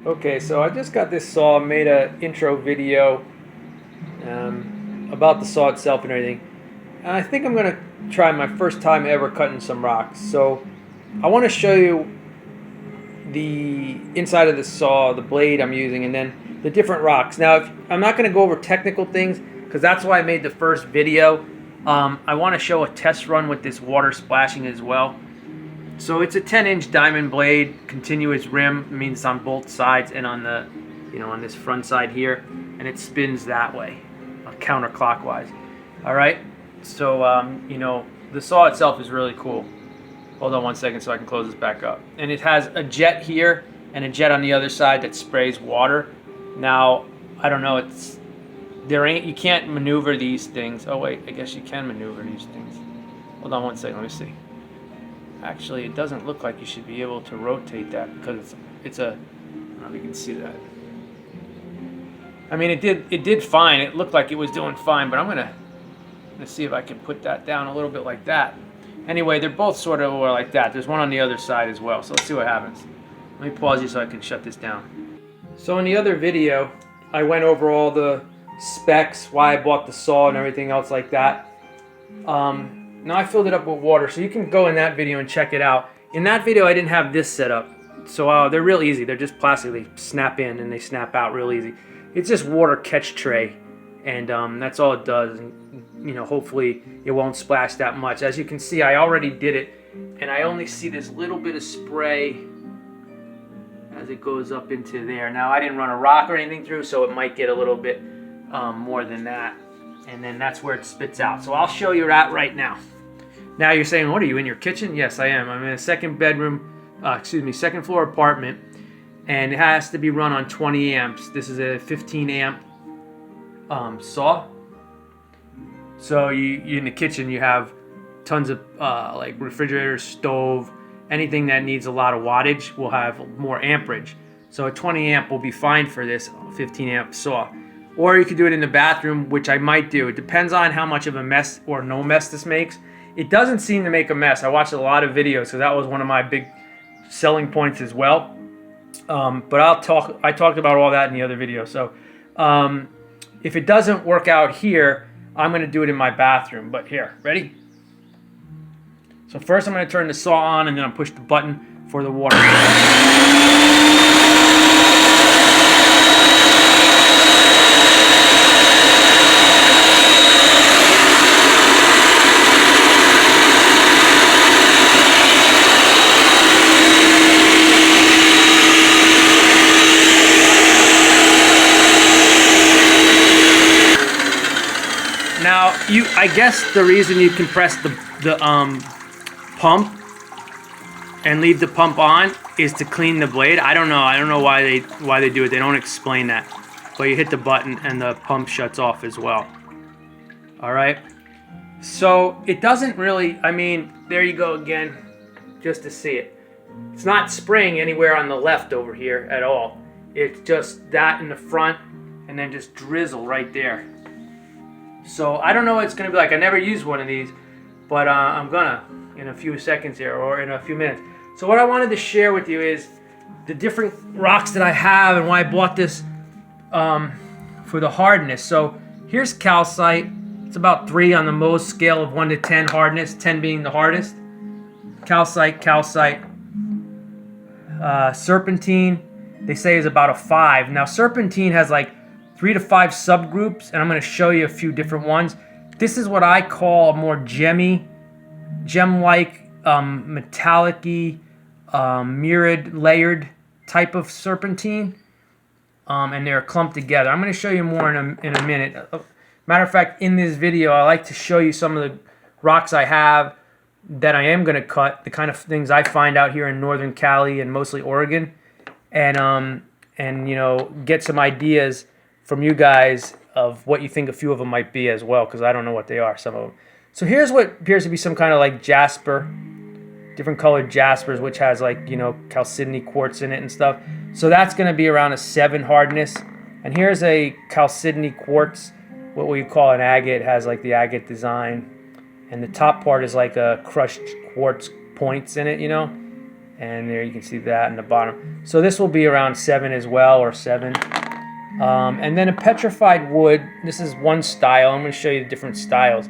Okay, so I just got this saw, made an intro video about the saw itself and everything. And I think I'm going to try my first time ever cutting some rocks. So I want to show you the inside of the saw, the blade I'm using, and then the different rocks. Now, I'm not going to go over technical things because that's why I made the first video. I want to show a test run with this water splashing as well. So it's a 10-inch diamond blade, continuous rim, means on both sides and on the, on this front side here, and it spins that way, counterclockwise. All right. So the saw itself is really cool. Hold on one second so I can close this back up. And it has a jet here and a jet on the other side that sprays water. Now I don't know. You can't maneuver these things. Oh wait, I guess you can maneuver these things. Hold on one second. Let me see. Actually, it doesn't look like you should be able to rotate that because it's a. I don't know if you can see that. I mean, it did fine. It looked like it was doing fine, but I'm gonna see if I can put that down a little bit like that. Anyway, they're both sort of like that. There's one on the other side as well. So let's see what happens. Let me pause you so I can shut this down. So in the other video, I went over all the specs, why I bought the saw and everything else like that. Now I filled it up with water, so you can go in that video and check it out. In that video, I didn't have this set up, so they're real easy. They're just plastic. They snap in and they snap out real easy. It's just water catch tray, and that's all it does. And, hopefully it won't splash that much. As you can see, I already did it, and I only see this little bit of spray as it goes up into there. Now I didn't run a rock or anything through, so it might get a little bit more than that, and then that's where it spits out. So I'll show you that right now. Now you're saying, what are you, in your kitchen? Yes, I am. I'm in a second floor apartment, and it has to be run on 20 amps. This is a 15 amp saw. So you in the kitchen, you have tons of like refrigerator, stove, anything that needs a lot of wattage will have more amperage. So a 20 amp will be fine for this 15 amp saw. Or you could do it in the bathroom, which I might do. It depends on how much of a mess or no mess this makes. It doesn't seem to make a mess. I watched a lot of videos, so that was one of my big selling points as well. But I talked about all that in the other video. So if it doesn't work out here, I'm going to do it in my bathroom. But here, ready? So first I'm going to turn the saw on, and then I'll push the button for the water. Now, I guess the reason you compress the pump and leave the pump on is to clean the blade. I don't know why they do it. They don't explain that. But you hit the button and the pump shuts off as well. All right. So it doesn't really. I mean, there you go again, just to see it. It's not spraying anywhere on the left over here at all. It's just that in the front, and then just drizzle right there. So I don't know what it's going to be like. I never used one of these, but I'm gonna in a few seconds here, or in a few minutes. So what I wanted to share with you is the different rocks that I have and why I bought this for the hardness. So here's calcite. It's about 3 on the Mohs scale of 1 to 10 hardness, 10 being the hardest. Calcite. Serpentine, they say, is about a 5. Now serpentine has like 3 to 5 subgroups, and I'm going to show you a few different ones. This is what I call a more gem-like, metallic-y, mirrored, layered type of serpentine, and they're clumped together. I'm going to show you more in a minute. Matter of fact, in this video, I like to show you some of the rocks I have that I am going to cut, the kind of things I find out here in Northern Cali and mostly Oregon, and get some ideas from you guys of what you think a few of them might be as well, because I don't know what they are, some of them. So here's what appears to be some kind of like jasper, different colored jaspers, which has like, calcite quartz in it and stuff. So that's going to be around a 7 hardness. And here's a calcite quartz, what we call an agate. It has like the agate design. And the top part is like a crushed quartz points in it, And there you can see that in the bottom. So this will be around 7 as well, or 7. And then a petrified wood. This is one style. I'm going to show you the different styles.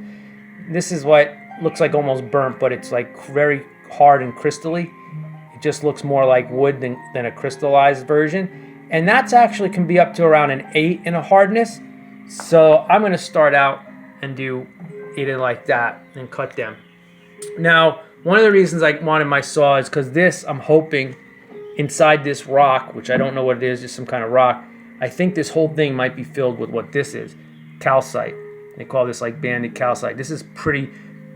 This is what looks like almost burnt, but it's like very hard and crystally. It just looks more like wood than a crystallized version. And that's actually can be up to around an 8 in a hardness. So I'm going to start out and do it like that and cut them. Now, one of the reasons I wanted my saw is because this, I'm hoping, inside this rock, which I don't know what it is, just some kind of rock, I think this whole thing might be filled with what this is, calcite. They call this like banded calcite. This is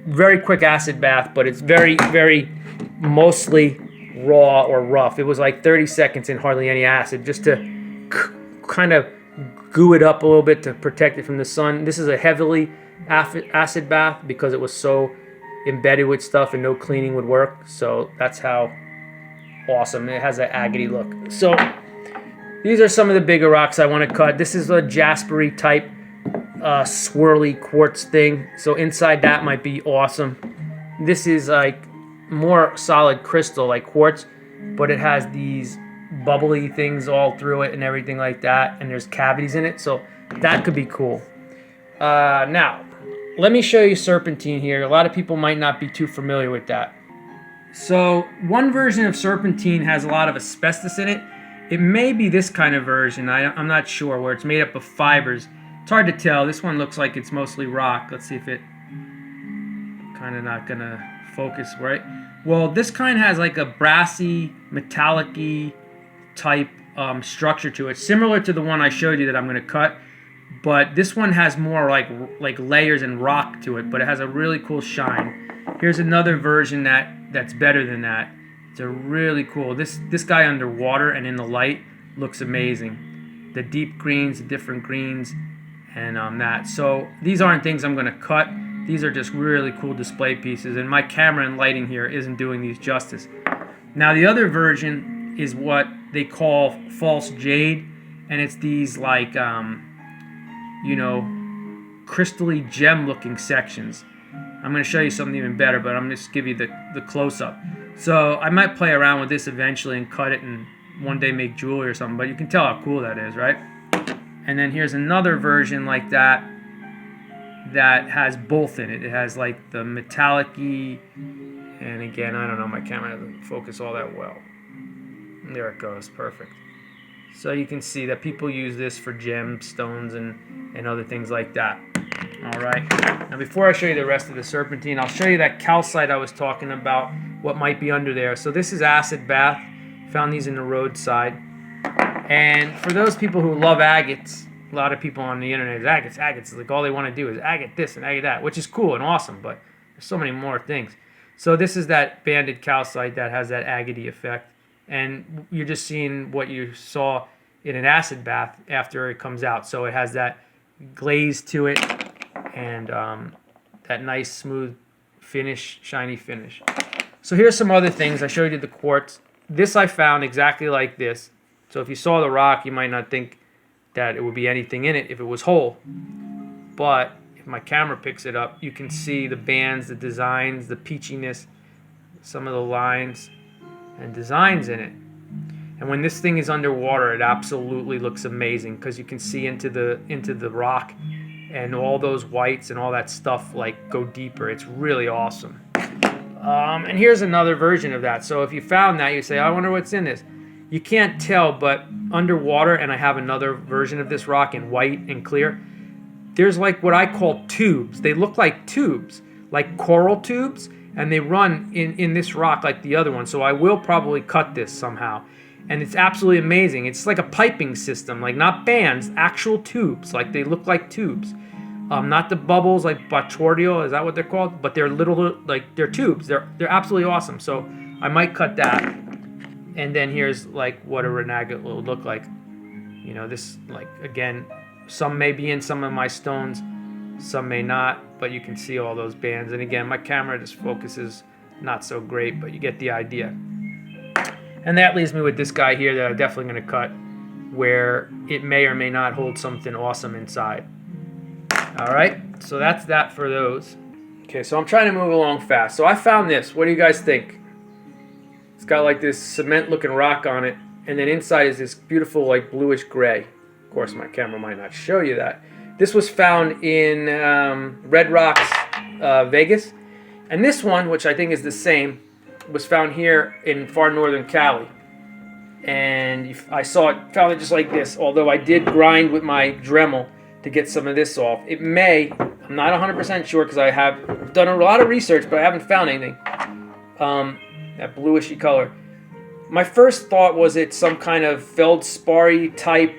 very quick acid bath, but it's very, very mostly raw or rough. It was like 30 seconds and hardly any acid, just to kind of goo it up a little bit to protect it from the sun. This is a heavily acid bath because it was so embedded with stuff and no cleaning would work. So that's how awesome. It has an agate look. So these are some of the bigger rocks I want to cut. This is a jaspery type swirly quartz thing. So inside that might be awesome. This is like more solid crystal like quartz, but it has these bubbly things all through it and everything like that, and there's cavities in it, so that could be cool. Now, let me show you serpentine here. A lot of people might not be too familiar with that. So one version of serpentine has a lot of asbestos in it. It may be this kind of version, I'm not sure, where it's made up of fibers. It's hard to tell. This one looks like it's mostly rock. Let's see if it kind of not gonna focus right. Well, this kind has like a brassy, metallic-y type structure to it, similar to the one I showed you that I'm going to cut, but this one has more like layers and rock to it, but it has a really cool shine. Here's another version that's better than that. It's a really cool. This guy underwater and in the light looks amazing. The deep greens, the different greens, and that. So these aren't things I'm going to cut. These are just really cool display pieces, and my camera and lighting here isn't doing these justice. Now the other version is what they call false jade, and it's these like crystally gem looking sections. I'm going to show you something even better, but I'm going to just give you the close-up. So I might play around with this eventually and cut it and one day make jewelry or something, but you can tell how cool that is, right? And then here's another version like that has both in it. It has like the metallic-y, and again, I don't know, my camera doesn't focus all that well. There it goes, perfect. So you can see that people use this for gemstones and other things like that. All right. Now before I show you the rest of the serpentine, I'll show you that calcite I was talking about, what might be under there. So this is acid bath. Found these in the roadside. And for those people who love agates, a lot of people on the internet is agates. Like all they want to do is agate this and agate that, which is cool and awesome, but there's so many more things. So this is that banded calcite that has that agate effect. And you're just seeing what you saw in an acid bath after it comes out. So it has that glaze to it and that nice smooth finish, shiny finish. So here's some other things. I showed you the quartz. This I found exactly like this. So if you saw the rock, you might not think that it would be anything in it if it was whole. But if my camera picks it up, you can see the bands, the designs, the peachiness, some of the lines and designs in it. And when this thing is underwater, it absolutely looks amazing because you can see into the rock, and all those whites and all that stuff like go deeper. It's really awesome. And here's another version of that. So if you found that, you say, I wonder what's in this. You can't tell, but underwater, and I have another version of this rock in white and clear, there's like what I call tubes. They look like tubes, like coral tubes, and they run in this rock like the other one. So I will probably cut this somehow. And it's absolutely amazing. It's like a piping system, like not bands, actual tubes. Like they look like tubes. Not the bubbles like batordio, is that what they're called? But they're little, like they're tubes. They're absolutely awesome. So I might cut that. And then here's like what a renegade will look like. You know, this, like, again, some may be in some of my stones, some may not, but you can see all those bands. And again, my camera just focuses not so great, but you get the idea. And that leaves me with this guy here that I'm definitely going to cut, where it may or may not hold something awesome inside. All right, so that's that for those. Okay, so I'm trying to move along fast. So I found this. What do you guys think? It's got like this cement looking rock on it, and then inside is this beautiful like bluish gray. Of course my camera might not show you that. This was found in Red Rocks, Vegas, and this one, which I think is the same, was found here in far northern Cali. And I found it just like this, although I did grind with my Dremel to get some of this off. It may, I'm not 100% sure because I have done a lot of research, but I haven't found anything. That bluishy color. My first thought was it's some kind of feldspar-y type,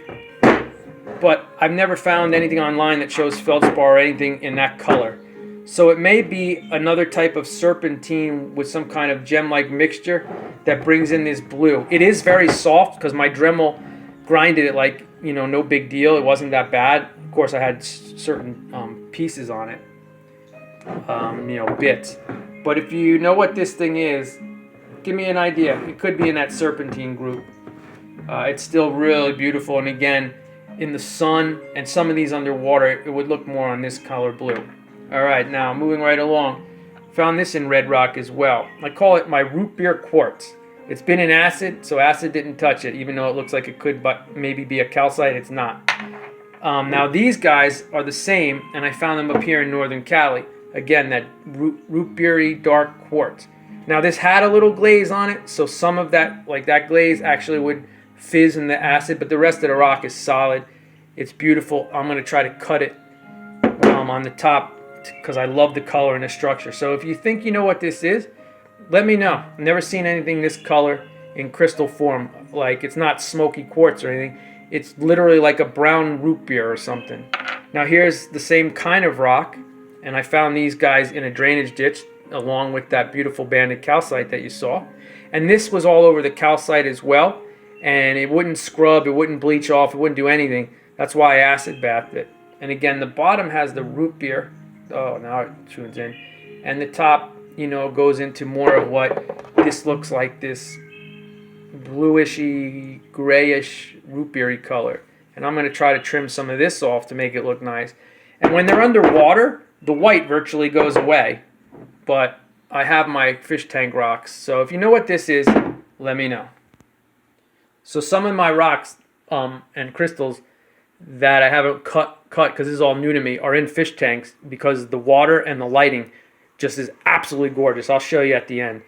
but I've never found anything online that shows feldspar or anything in that color. So it may be another type of serpentine with some kind of gem-like mixture that brings in this blue. It is very soft because my Dremel grinded it like, you know, no big deal. It wasn't that bad. Of course, I had certain pieces on it, you know, bits. But if you know what this thing is, give me an idea. It could be in that serpentine group. It's still really beautiful. And again, in the sun and some of these underwater, it would look more on this color blue. All right, now moving right along. Found this in Red Rock as well. I call it my root beer quartz. It's been in acid, so acid didn't touch it, even though it looks like it could but maybe be a calcite. It's not. Now these guys are the same, and I found them up here in northern Cali. Again, that root beery dark quartz. Now this had a little glaze on it, so some of that, like that glaze, actually would fizz in the acid, but the rest of the rock is solid. It's beautiful. I'm going to try to cut it on the top because I love the color and the structure. So if you think you know what this is, let me know. I've never seen anything this color in crystal form. Like, it's not smoky quartz or anything. It's literally like a brown root beer or something. Now here's the same kind of rock, and I found these guys in a drainage ditch along with that beautiful banded calcite that you saw. And this was all over the calcite as well, and it wouldn't scrub, it wouldn't bleach off, it wouldn't do anything. That's why I acid bathed it. And again, the bottom has the root beer. Oh, now it tunes in. And the top, you know, goes into more of what this looks like, this bluishy, grayish, root beery color. And I'm going to try to trim some of this off to make it look nice. And when they're underwater, the white virtually goes away. But I have my fish tank rocks. So if you know what this is, let me know. So some of my rocks and crystals that I haven't cut because this is all new to me are in fish tanks because the water and the lighting just is absolutely gorgeous. I'll show you at the end.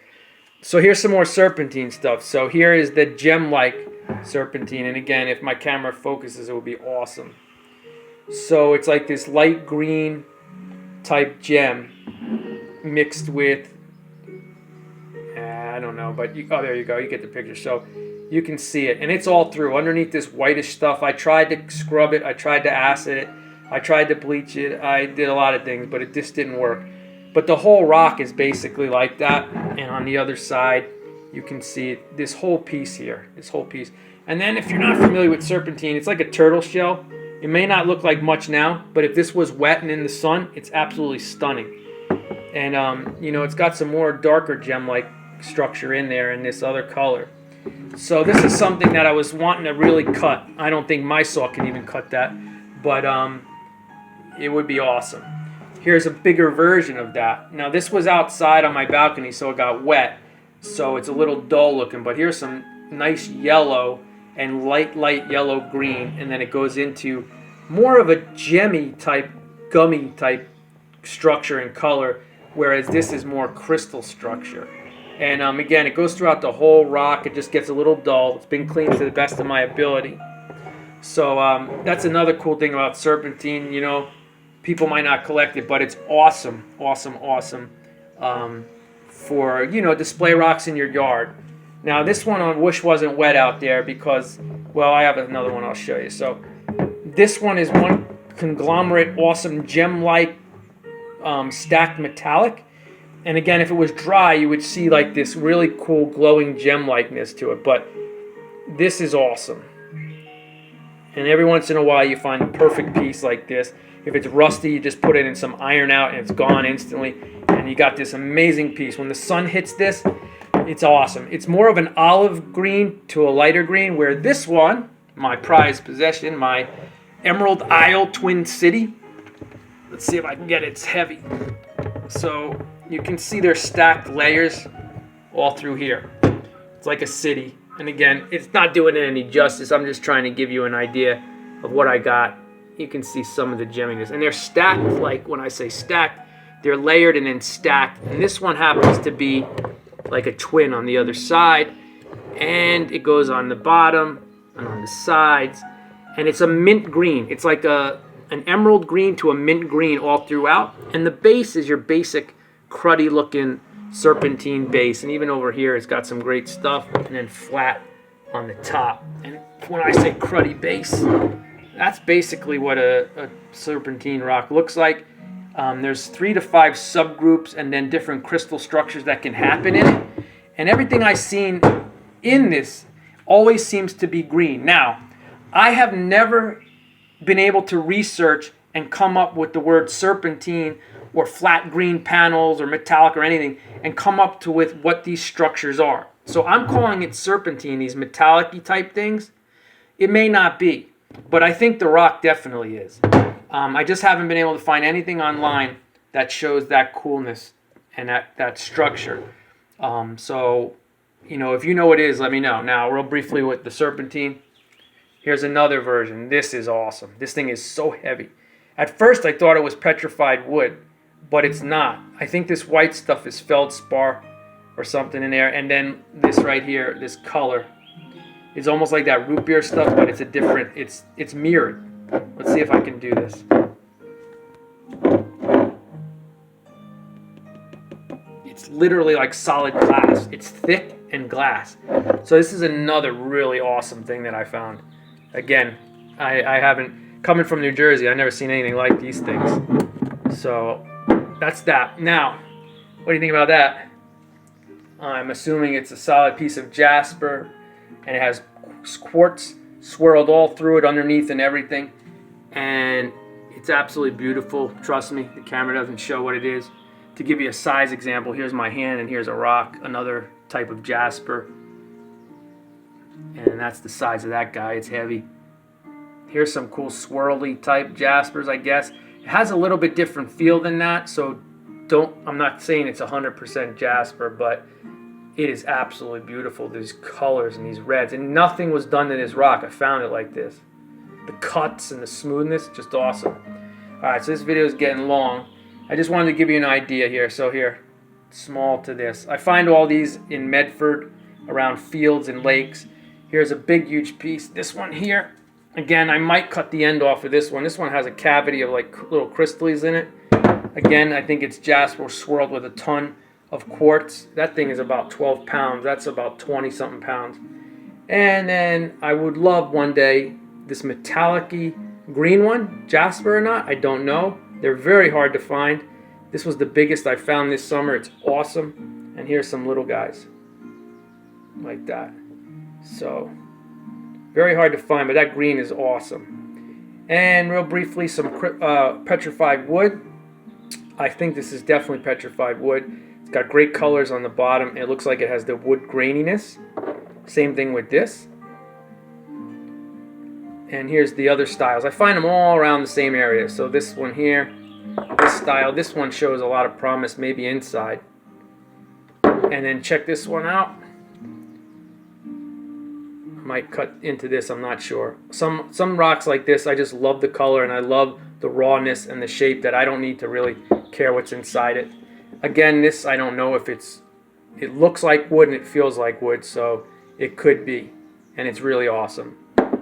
So here's some more serpentine stuff. So here is the gem-like serpentine, and again, if my camera focuses, it would be awesome. So it's like this light green type gem mixed with, I don't know, but oh, there you go, you get the picture. So you can see it, and it's all through underneath this whitish stuff. I tried to scrub it, I tried to acid it, I tried to bleach it, I did a lot of things, but it just didn't work. But the whole rock is basically like that, and on the other side you can see it, this whole piece here, this whole piece. And then if you're not familiar with serpentine, it's like a turtle shell. It may not look like much now, but if this was wet and in the sun, it's absolutely stunning. And you know, it's got some more darker gem-like structure in there in this other color. So this is something that I was wanting to really cut. I don't think my saw can even cut that, but it would be awesome. Here's a bigger version of that. Now this was outside on my balcony, so it got wet, so it's a little dull looking, but here's some nice yellow and light yellow green, and then it goes into more of a gemmy type, gummy type structure and color, whereas this is more crystal structure. And again, it goes throughout the whole rock. It just gets a little dull. It's been cleaned to the best of my ability. So that's another cool thing about serpentine. You know, people might not collect it, but it's awesome, awesome, awesome for, you know, display rocks in your yard. Now this one I wish wasn't wet out there because, well, I have another one I'll show you. So this one is one conglomerate, awesome gem-like stacked metallic. And again, if it was dry, you would see like this really cool glowing gem-likeness to it. But this is awesome. And every once in a while, you find a perfect piece like this. If it's rusty, you just put it in some iron out and it's gone instantly. And you got this amazing piece. When the sun hits this, it's awesome. It's more of an olive green to a lighter green, where this one, my prized possession, my Emerald Isle Twin City. Let's see if I can get it. It's heavy. So you can see there's stacked layers all through here. It's like a city. And again, it's not doing it any justice. I'm just trying to give you an idea of what I got. You can see some of the gemminess. And they're stacked, like when I say stacked, they're layered and then stacked. And this one happens to be like a twin on the other side. And it goes on the bottom and on the sides. And it's a mint green. It's like an emerald green to a mint green all throughout. And the base is your basic cruddy looking serpentine base. And even over here, it's got some great stuff. And then flat on the top. And when I say cruddy base, that's basically what a serpentine rock looks like. There's 3 to 5 subgroups and then different crystal structures that can happen in it. And everything I've seen in this always seems to be green. Now, I have never been able to research and come up with the word serpentine or flat green panels or metallic or anything and come up with what these structures are. So I'm calling it serpentine, these metallic-y type things. It may not be, but I think the rock definitely is. I just haven't been able to find anything online that shows that coolness and that structure. So, you know, if you know what it is, let me know. Now, real briefly with the serpentine, here's another version. This is awesome. This thing is so heavy. At first, I thought it was petrified wood, but it's not. I think this white stuff is feldspar or something in there. And then this right here, this color, is almost like that root beer stuff, but it's a different, it's mirrored. Let's see if I can do this. It's literally like solid glass. It's thick and glass. So this is another really awesome thing that I found. Again, I haven't, coming from New Jersey, I've never seen anything like these things. So that's that. Now, what do you think about that? I'm assuming it's a solid piece of jasper and it has quartz swirled all through it underneath and everything. And it's absolutely beautiful. Trust me, the camera doesn't show what it is. To give you a size example, here's my hand and here's a rock, another type of jasper. And that's the size of that guy. It's heavy. Here's some cool swirly type jaspers, I guess. It has a little bit different feel than that, so I'm not saying it's 100% jasper, but it is absolutely beautiful. These colors and these reds, and nothing was done to this rock. I found it like this. The cuts and the smoothness, just awesome. All right, so this video is getting long. I just wanted to give you an idea here. So here, small to this. I find all these in Medford, around fields and lakes. Here's a big, huge piece. This one here, again, I might cut the end off of this one. This one has a cavity of like little crystals in it. Again, I think it's jasper swirled with a ton of quartz. That thing is about 12 pounds. That's about 20-something pounds. And then I would love one day this metallic-y green one, jasper or not, I don't know. They're very hard to find. This was the biggest I found this summer. It's awesome. And here's some little guys like that. So very hard to find, but that green is awesome. And real briefly, some petrified wood. I think this is definitely petrified wood. It's got great colors on the bottom. It looks like it has the wood graininess. Same thing with this. And here's the other styles. I find them all around the same area. So this one here, this style, this one shows a lot of promise, maybe inside. And then check this one out. Might cut into this, I'm not sure. Some rocks like this, I just love the color and I love the rawness and the shape that I don't need to really care what's inside it. Again, this I don't know if it looks like wood and it feels like wood, so it could be. And it's really awesome.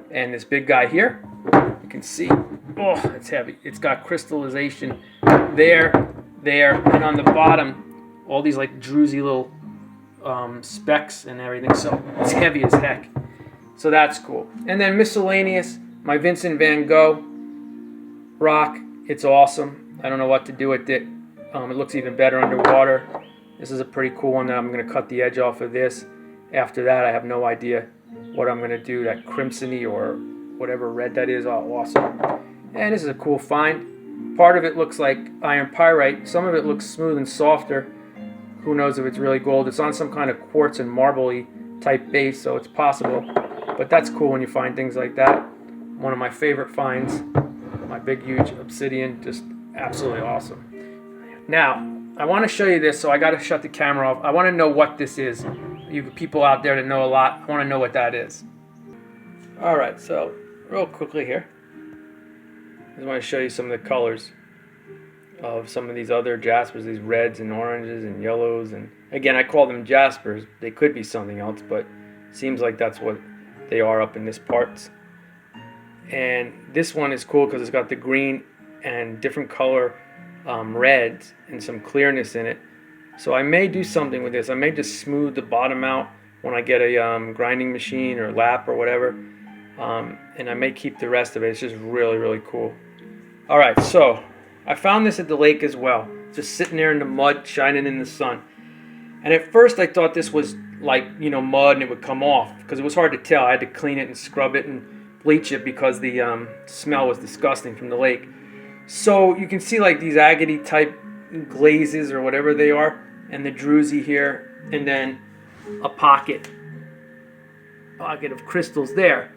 And this big guy here, you can see, oh, it's heavy. It's got crystallization there, and on the bottom, all these like druzy little specks and everything. So it's heavy as heck. So that's cool. And then miscellaneous, my Vincent van Gogh rock. It's awesome. I don't know what to do with it. It looks even better underwater. This is a pretty cool one that I'm going to cut the edge off of this. After that, I have no idea what I'm going to do. That crimsony or whatever red that is. Oh, awesome. And this is a cool find. Part of it looks like iron pyrite. Some of it looks smooth and softer. Who knows if it's really gold. It's on some kind of quartz and marble-y type base, so it's possible. But that's cool when you find things like that. One of my favorite finds. My big, huge obsidian. Just absolutely awesome. Now, I want to show you this, so I got to shut the camera off. I want to know what this is. You people out there that know a lot, I want to know what that is. All right, so real quickly here, I just want to show you some of the colors of some of these other jaspers, these reds and oranges and yellows. And again, I call them jaspers. They could be something else, but it seems like that's what they are up in this parts. And this one is cool because it's got the green and different color reds and some clearness in it. So I may do something with this. I may just smooth the bottom out when I get a grinding machine or lap or whatever. And I may keep the rest of it. It's just really, really cool. All right, so I found this at the lake as well. Just sitting there in the mud, shining in the sun. And at first I thought this was like, you know, mud and it would come off because it was hard to tell. I had to clean it and scrub it and bleach it because the smell was disgusting from the lake. So you can see like these agate type glazes or whatever they are, and the druzy here, and then a pocket of crystals there.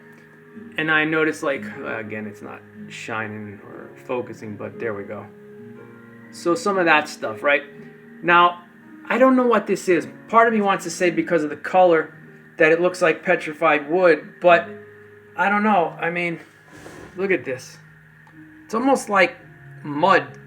And I noticed, like, again, it's not shining or focusing, but there we go. So some of that stuff, right? Now, I don't know what this is. Part of me wants to say because of the color that it looks like petrified wood, but I don't know. I mean, look at this. It's almost like mud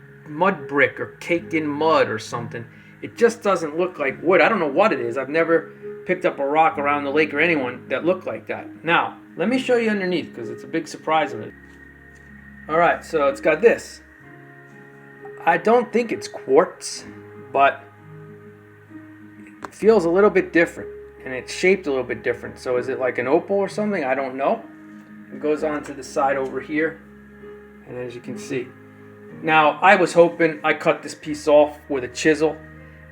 brick or caked in mud or something. It just doesn't look like wood. I don't know what it is. I've never picked up a rock around the lake or anyone that looked like that. Now, let me show you underneath because it's a big surprise of it. All right, so it's got this. I don't think it's quartz, but it feels a little bit different and it's shaped a little bit different. So is it like an opal or something? I don't know. It goes on to the side over here, and as you can see. Now, I was hoping I cut this piece off with a chisel,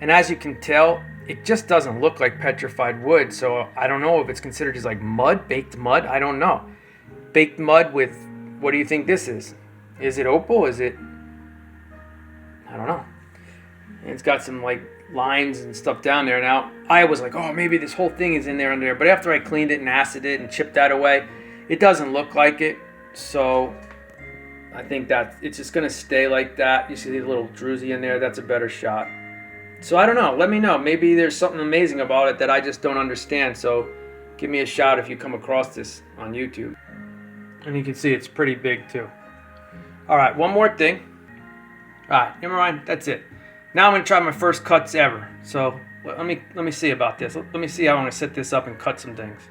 and as you can tell, it just doesn't look like petrified wood, so I don't know if it's considered just like mud, baked mud, I don't know. Baked mud with, what do you think this is? Is it opal? Is it, I don't know. And it's got some like lines and stuff down there. Now, I was like, oh, maybe this whole thing is in there under there, but after I cleaned it and acided it and chipped that away, it doesn't look like it, so I think that it's just going to stay like that. You see the little druzy in there, that's a better shot. So I don't know, let me know. Maybe there's something amazing about it that I just don't understand, so give me a shout if you come across this on YouTube. And you can see it's pretty big too. All right, one more thing. All right, never mind, that's it. Now I'm going to try my first cuts ever. So let me see about this. Let me see how I'm going to set this up and cut some things.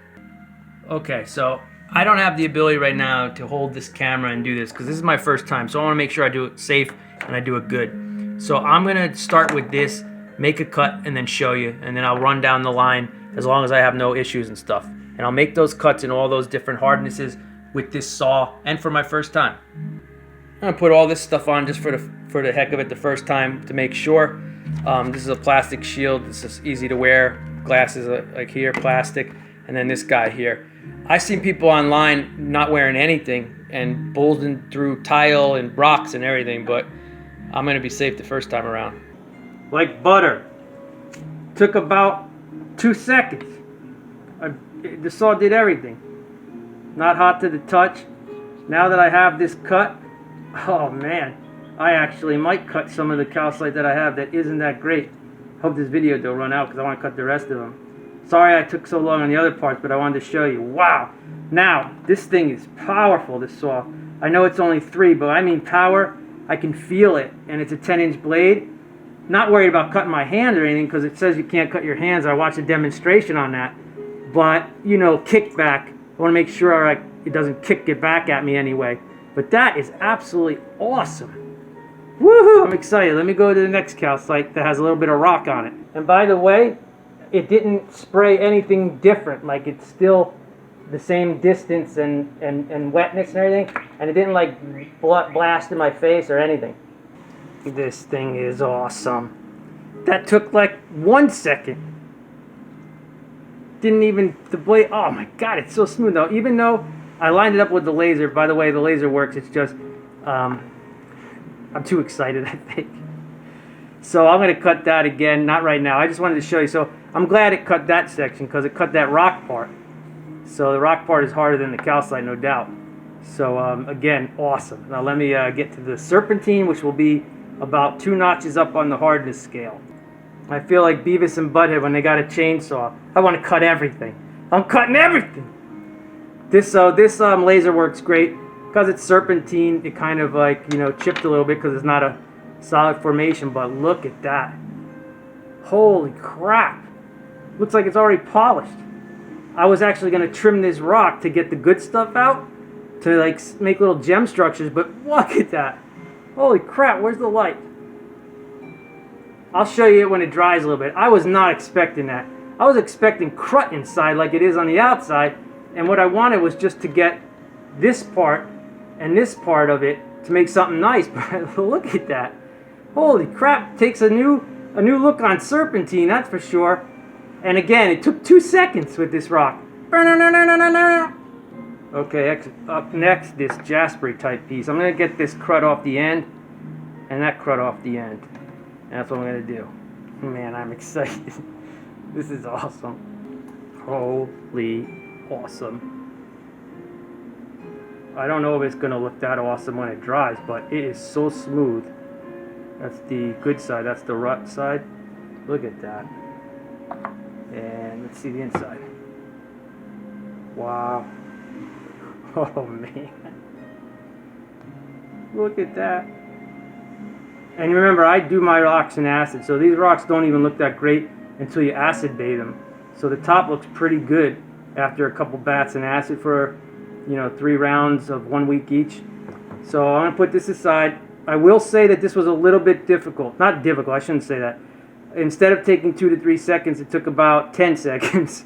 Okay, so I don't have the ability right now to hold this camera and do this because this is my first time. So I want to make sure I do it safe and I do it good. So I'm going to start with this, make a cut, and then show you. And then I'll run down the line as long as I have no issues and stuff. And I'll make those cuts in all those different hardnesses with this saw and for my first time. I'm going to put all this stuff on just for the heck of it the first time to make sure. This is a plastic shield. This is easy to wear. Glasses like here, plastic. And then this guy here. I've seen people online not wearing anything and bulging through tile and rocks and everything, but I'm going to be safe the first time around. Like butter. Took about 2 seconds. The saw did everything. Not hot to the touch. Now that I have this cut, oh man, I actually might cut some of the calcite that I have that isn't that great. Hope this video don't run out because I want to cut the rest of them. Sorry I took so long on the other parts, but I wanted to show you. Wow! Now, this thing is powerful, this saw. I know it's only 3, but I mean power. I can feel it, and it's a 10-inch blade. Not worried about cutting my hand or anything because it says you can't cut your hands. I watched a demonstration on that. But, you know, kickback. I want to make sure it doesn't kick it back at me anyway. But that is absolutely awesome. Woohoo! I'm excited. Let me go to the next calcite that has a little bit of rock on it. And by the way, it didn't spray anything different. Like, it's still the same distance and wetness and everything. And it didn't, like, blast in my face or anything. This thing is awesome. That took, like, 1 second. Didn't even, the blade, oh my god, it's so smooth though. Even though I lined it up with the laser, by the way, the laser works, it's just, I'm too excited, I think. So I'm going to cut that again, not right now. I just wanted to show you. So I'm glad it cut that section because it cut that rock part. So the rock part is harder than the calcite, no doubt. So again, awesome. Now let me get to the serpentine, which will be about 2 notches up on the hardness scale. I feel like Beavis and Butthead when they got a chainsaw. I want to cut everything. I'm cutting everything. This laser works great because it's serpentine. It kind of like, you know, chipped a little bit because it's not a solid formation. But look at that! Holy crap! Looks like it's already polished. I was actually going to trim this rock to get the good stuff out, to like make little gem structures, but look at that. Holy crap, where's the light? I'll show you it when it dries a little bit. I was not expecting that. I was expecting crut inside like it is on the outside, and what I wanted was just to get this part and this part of it to make something nice, but look at that. Holy crap, takes a new look on serpentine, that's for sure. And again, it took 2 seconds with this rock. Okay, up next, this jasper type piece. I'm going to get this crud off the end and that crud off the end. And that's what I'm going to do. Man, I'm excited. This is awesome. Holy awesome. I don't know if it's going to look that awesome when it dries, but it is so smooth. That's the good side. That's the rut side. Look at that. And let's see the inside. Wow. Oh man. Look at that. And remember, I do my rocks in acid, so these rocks don't even look that great until you acid bathe them. So the top looks pretty good after a couple baths in acid for, you know, 3 rounds of 1 week each. So I'm going to put this aside. I will say that this was a little bit difficult. Not difficult, I shouldn't say that. Instead of taking 2 to 3 seconds, it took about 10 seconds.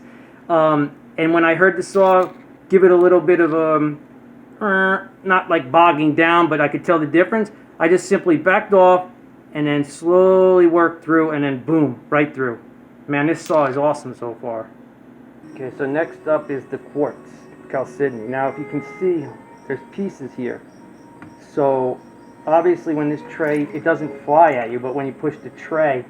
And when I heard the saw give it a little bit of not like bogging down, but I could tell the difference, I just simply backed off and then slowly worked through, and then boom, right through. Man, this saw is awesome so far. Okay, so next up is the quartz, Calcite. Now, if you can see, there's pieces here. So obviously when this tray, it doesn't fly at you, but when you push the tray,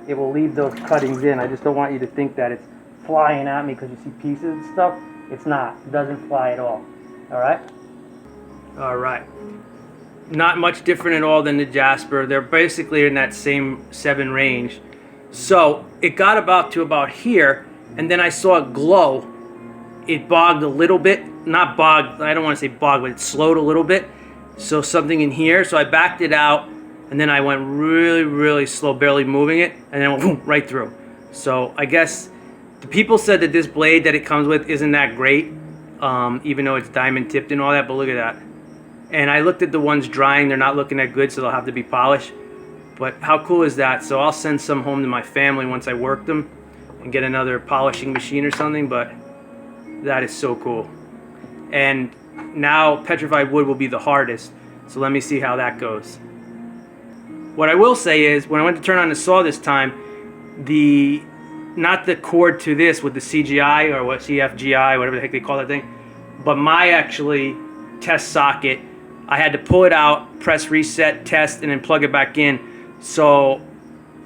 it will leave those cuttings in. I just don't want you to think that it's flying at me because you see pieces and stuff. It's not. It doesn't fly at all. Alright? Alright. Not much different at all than the jasper. They're basically in that same 7 range. So it got about here, and then I saw it glow. It bogged a little bit. Not bogged, I don't want to say bogged, but it slowed a little bit. So something in here. So I backed it out, and then I went really, really slow, barely moving it, and then it went boom, right through. So I guess the people said that this blade that it comes with isn't that great, even though it's diamond tipped and all that, but look at that. And I looked at the ones drying, they're not looking that good, so they'll have to be polished. But how cool is that? So I'll send some home to my family once I work them and get another polishing machine or something, but that is so cool. And now petrified wood will be the hardest, so let me see how that goes. What I will say is, when I went to turn on the saw this time, not the cord to this with the CGI or what CFGI, whatever the heck they call that thing, but my actually test socket, I had to pull it out, press reset, test, and then plug it back in. So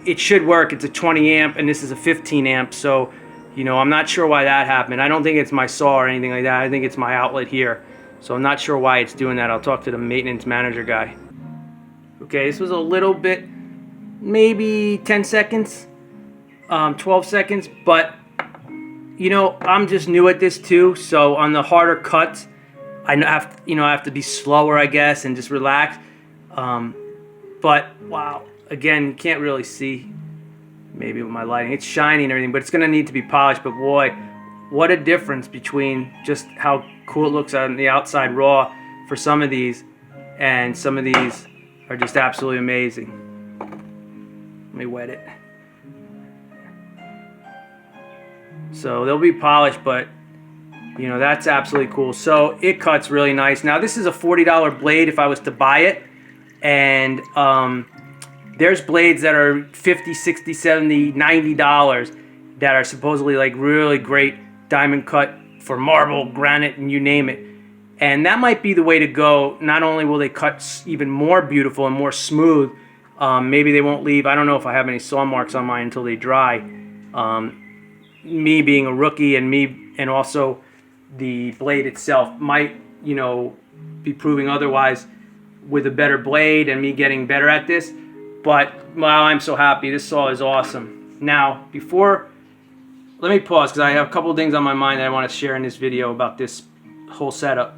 it should work. It's a 20 amp and this is a 15 amp. So, you know, I'm not sure why that happened. I don't think it's my saw or anything like that. I think it's my outlet here. So I'm not sure why it's doing that. I'll talk to the maintenance manager guy. Okay, this was a little bit, maybe 10 seconds, 12 seconds, but you know, I'm just new at this too. So on the harder cuts, I have to be slower, I guess, and just relax. But wow, again, you can't really see maybe with my lighting. It's shiny and everything, but it's gonna need to be polished. But boy, what a difference between just how cool it looks on the outside raw for some of these, and some of these are just absolutely amazing. Let me wet it. So they'll be polished, but you know, that's absolutely cool. So it cuts really nice. Now this is a $40 blade if I was to buy it, and there's blades that are $50, $60, $70, $90 that are supposedly like really great diamond cut for marble, granite, and you name it. And that might be the way to go. Not only will they cut even more beautiful and more smooth, maybe they won't leave, I don't know if I have any saw marks on mine until they dry. Me being a rookie and also the blade itself might, you know, be proving otherwise with a better blade and me getting better at this. But wow, I'm so happy. This saw is awesome. Now, let me pause because I have a couple of things on my mind that I want to share in this video about this whole setup.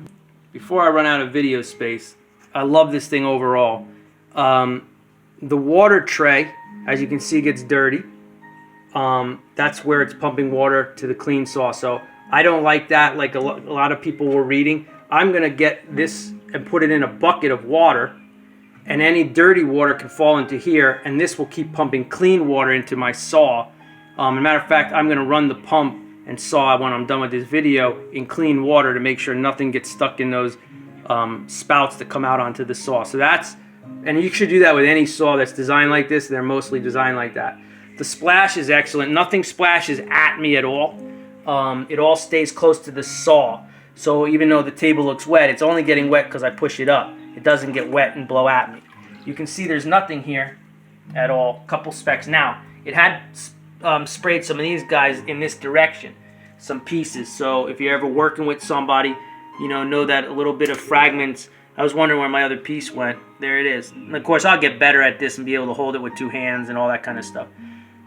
Before I run out of video space, I love this thing overall. The water tray, as you can see, gets dirty. That's where it's pumping water to the clean saw. So I don't like that, like a lot of people were reading. I'm going to get this and put it in a bucket of water, and any dirty water can fall into here, and this will keep pumping clean water into my saw. As a matter of fact, I'm going to run the pump and saw when I'm done with this video in clean water to make sure nothing gets stuck in those spouts that come out onto the saw. So and you should do that with any saw that's designed like this. They're mostly designed like that. The splash is excellent. Nothing splashes at me at all. It all stays close to the saw. So even though the table looks wet, it's only getting wet because I push it up. It doesn't get wet and blow at me. You can see there's nothing here at all. A couple specks. Now, it had sprayed some of these guys in this direction, some pieces. So if you're ever working with somebody, know that a little bit of fragments. I was wondering where my other piece went. There it is. And of course, I'll get better at this and be able to hold it with 2 hands and all that kind of stuff.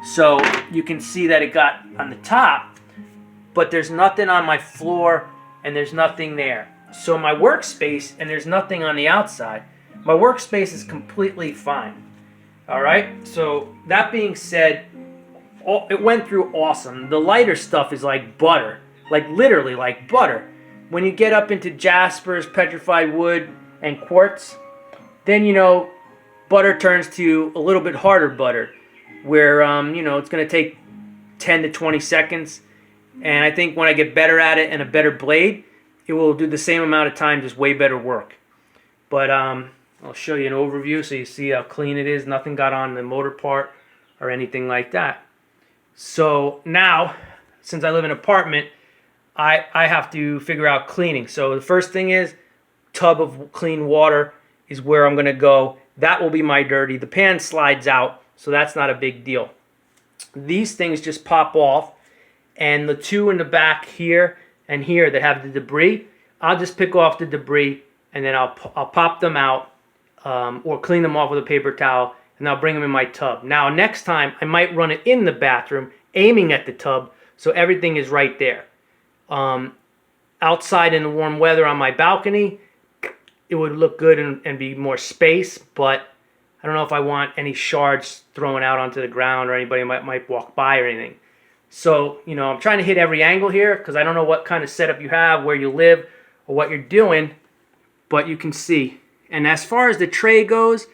So you can see that it got on the top, but there's nothing on my floor and there's nothing there. So my workspace, and there's nothing on the outside, my workspace is completely fine. All right, so that being said, it went through awesome. The lighter stuff is like butter, like literally like butter. When you get up into jaspers, petrified wood, and quartz, then butter turns to a little bit harder butter, where it's going to take 10 to 20 seconds. And I think when I get better at it and a better blade, it will do the same amount of time, just way better work. But I'll show you an overview so you see how clean it is. Nothing got on the motor part or anything like that. So now, since I live in an apartment, I have to figure out cleaning. So the first thing is, tub of clean water is where I'm going to go. That will be my dirty. The pan slides out, so that's not a big deal. These things just pop off, and the 2 in the back here and here that have the debris, I'll just pick off the debris, and then I'll pop them out or clean them off with a paper towel, and I'll bring them in my tub. Now, next time, I might run it in the bathroom, aiming at the tub, so everything is right there. Outside in the warm weather on my balcony, it would look good and be more space, but I don't know if I want any shards thrown out onto the ground or anybody might walk by or anything. So, I'm trying to hit every angle here because I don't know what kind of setup you have, where you live, or what you're doing, but you can see. And as far as the tray goes,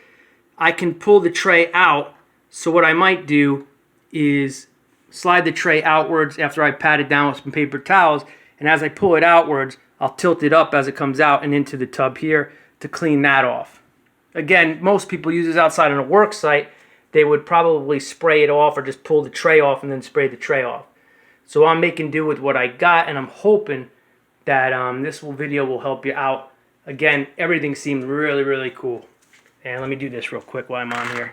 I can pull the tray out. So what I might do is slide the tray outwards after I pat it down with some paper towels, and as I pull it outwards, I'll tilt it up as it comes out and into the tub here to clean that off. Again, most people use this outside on a work site. They would probably spray it off or just pull the tray off and then spray the tray off. So I'm making do with what I got, and I'm hoping that this video will help you out. Again, everything seemed really, really cool. And let me do this real quick while I'm on here.